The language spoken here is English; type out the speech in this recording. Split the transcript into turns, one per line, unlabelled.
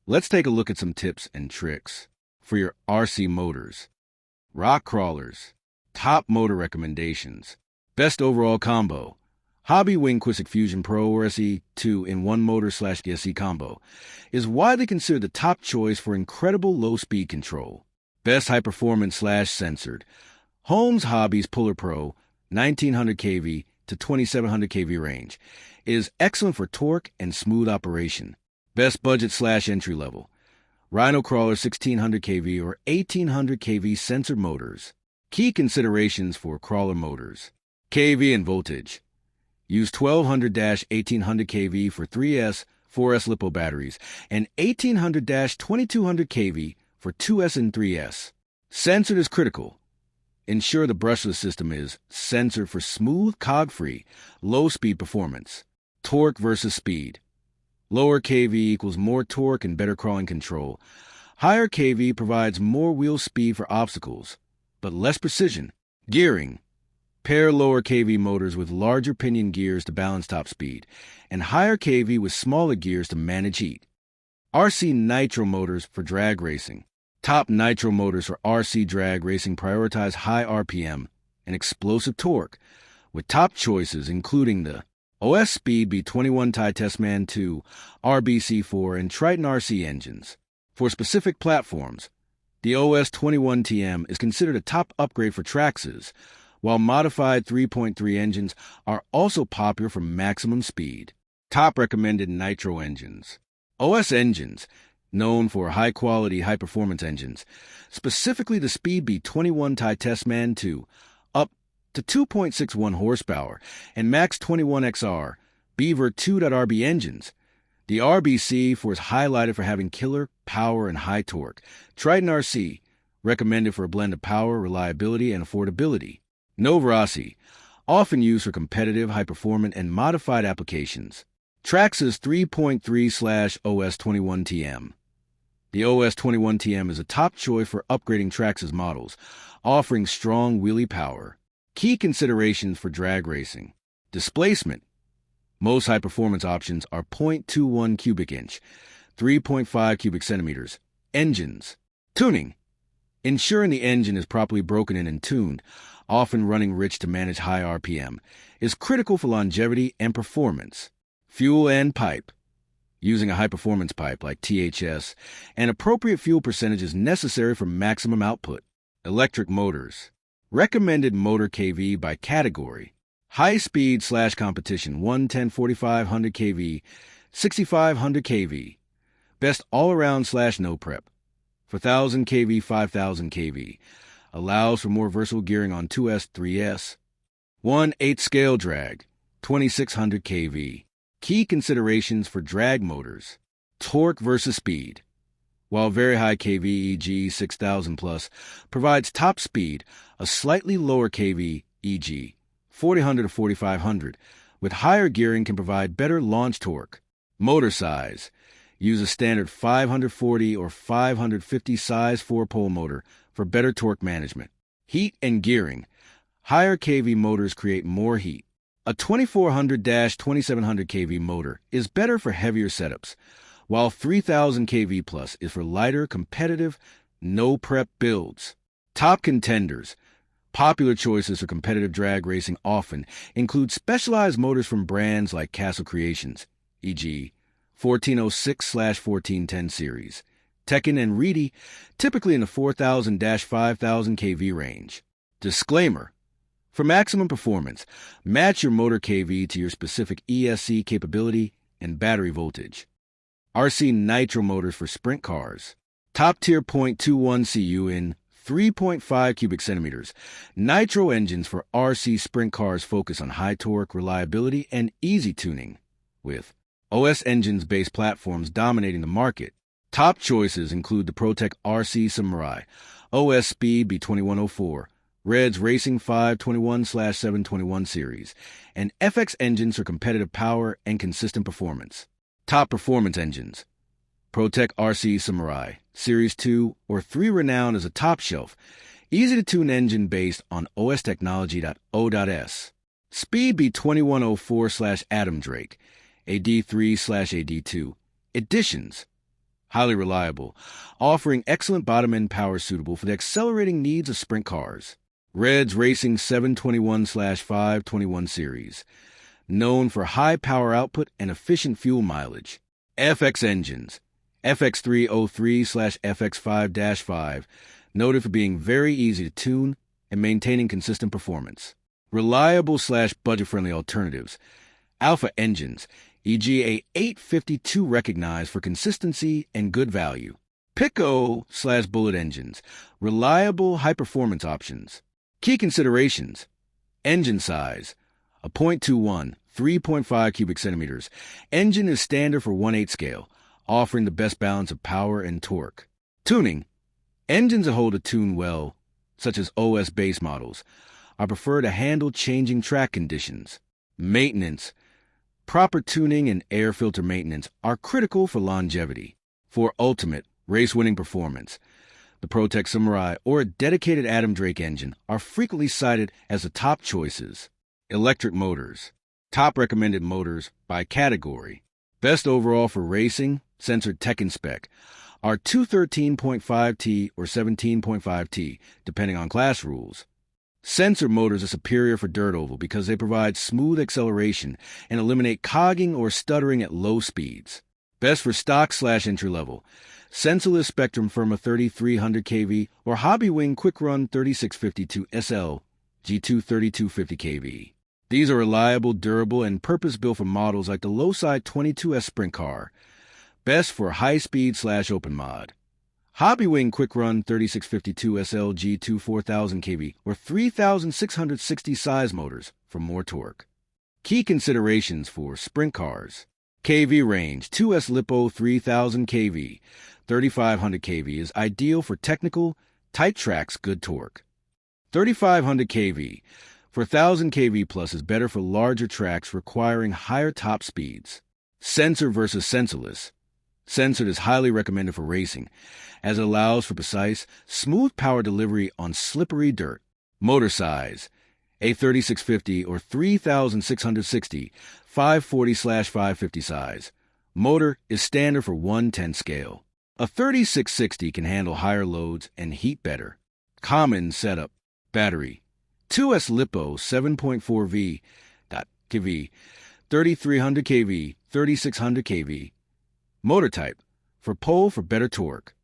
Let's take a look at some tips and tricks for your RC motors. Rock crawlers, top motor recommendations, best overall combo. Hobby Wing Quisic Fusion Pro or SE 2-in-1 motor/SE combo is widely considered the top choice for incredible low-speed control. Best high-performance/censored. Holmes Hobby's Puller Pro 1900 kV to 2700 kV range is excellent for torque and smooth operation. Best budget/entry level. Rhino Crawler 1600 kV or 1800 kV censored motors. Key considerations for crawler motors. kV and voltage. Use 1200-1800 kV for 3S, 4S LiPo batteries, and 1800-2200 kV for 2S and 3S. Censored is critical. Ensure the brushless system is censored for smooth, cog-free, low-speed performance. Torque versus speed. Lower kV equals more torque and better crawling control. Higher kV provides more wheel speed for obstacles, but less precision. Gearing. Pair lower kV motors with larger pinion gears to balance top speed, and higher kV with smaller gears to manage heat. RC nitro motors for drag racing. Top nitro motors for RC drag racing prioritize high RPM and explosive torque, with top choices including the OS Speed B21 Titestman 2, RBC4, and Triton RC engines. For specific platforms, the OS 21TM is considered a top upgrade for Traxxas, while modified 3.3 engines are also popular for maximum speed. Top recommended nitro engines. OS engines, known for high-quality, high-performance engines, specifically the Speed B21 Titestman 2, up to 2.61 horsepower, and Max 21XR, Beaver 2.RB engines. The RBC4 is highlighted for having killer power and high torque. Triton RC, recommended for a blend of power, reliability, and affordability. Nova RC, often used for competitive, high-performance, and modified applications. Traxxas 3.3/OS21TM. The OS21TM is a top choice for upgrading Traxxas models, offering strong wheelie power. Key considerations for drag racing. Displacement. Most high-performance options are 0.21 cubic inch, 3.5 cubic centimeters. Engines. Tuning. Ensuring the engine is properly broken in and tuned, often running rich to manage high RPM, is critical for longevity and performance. Fuel and pipe. Using a high-performance pipe like THS, an appropriate fuel percentage is necessary for maximum output. Electric motors. Recommended motor kV by category. High-speed/competition 110-4500 kV, 6500 kV. Best all-around/no prep. 4000 kV, 5000 kV. Allows for more versatile gearing on 2S, 3S. 1/8 scale drag, 2600 kV. Key considerations for drag motors. Torque versus speed. While very high kV, e.g. 6000 plus, provides top speed, a slightly lower kV, e.g. 4000 to 4500, with higher gearing can provide better launch torque. Motor size. Use a standard 540 or 550 size 4-pole motor for better torque management. Heat and gearing. Higher kV motors create more heat. A 2400-2700 kV motor is better for heavier setups, while 3000 kV plus is for lighter, competitive, no-prep builds. Top contenders. Popular choices for competitive drag racing often include specialized motors from brands like Castle Creations, e.g. 1406/1410 series. Tekken and Reedy, typically in the 4000-5000 kV range. Disclaimer. For maximum performance, match your motor kV to your specific ESC capability and battery voltage. RC nitro motors for sprint cars. Top-tier 0.21 CU in 3.5 cubic centimeters. Nitro engines for RC sprint cars focus on high torque, reliability, and easy tuning, with OS engines-based platforms dominating the market. Top choices include the ProTech RC Samurai, OS Speed B2104, Red's Racing 521/721 series, and FX engines for competitive power and consistent performance. Top performance engines. ProTech RC Samurai, Series 2 or 3 renowned as a top shelf, easy-to-tune engine based on OS Technology.O.S. Speed B2104/Adam Drake, AD3/AD2. Editions. highly reliable, offering excellent bottom-end power suitable for the accelerating needs of sprint cars. Red's Racing 721/521 series, known for high power output and efficient fuel mileage. FX engines, FX303/FX5-5, noted for being very easy to tune and maintaining consistent performance. Reliable/budget-friendly alternatives. Alpha engines, e.g. a 852 recognized for consistency and good value. Pico/Bullet engines, reliable high-performance options. Key considerations: engine size, a .21, 3.5 cubic centimeters. Engine is standard for 1/8 scale, offering the best balance of power and torque. Tuning: engines that hold to tune well, such as OS base models, are preferred to handle changing track conditions. Maintenance: proper tuning and air filter maintenance are critical for longevity. For ultimate race-winning performance, the ProTech Samurai or a dedicated Adam Drake engine are frequently cited as the top choices. Electric motors. Top recommended motors by category. Best overall for racing, censored Tech and Spec, are 213.5T or 17.5T, depending on class rules. Sensor motors are superior for dirt oval because they provide smooth acceleration and eliminate cogging or stuttering at low speeds. Best for stock/entry level, Sensorless Spectrum Firma 3300 kV or Hobbywing Quick Run 3652 SL G2 3250 kV. These are reliable, durable, and purpose-built for models like the low-side 22S Sprint Car. Best for high-speed/open mod. Hobbywing Quick Run 3652 SL G2 4000 kV or 3660 size motors for more torque. Key considerations for sprint cars. kV range: 2S Lipo 3000 kV, 3500 kV is ideal for technical, tight tracks, good torque. 3500 kV for 1000 kV plus is better for larger tracks requiring higher top speeds. Sensor versus sensorless. Censored is highly recommended for racing, as it allows for precise, smooth power delivery on slippery dirt. Motor size: a 3650 or 3660, 540/550 size. Motor is standard for 1/10 scale. A 3660 can handle higher loads and heat better. Common setup. Battery: 2S Lipo 7.4V kV, 3300 kV, 3600 kV. Motor type: for pole for better torque.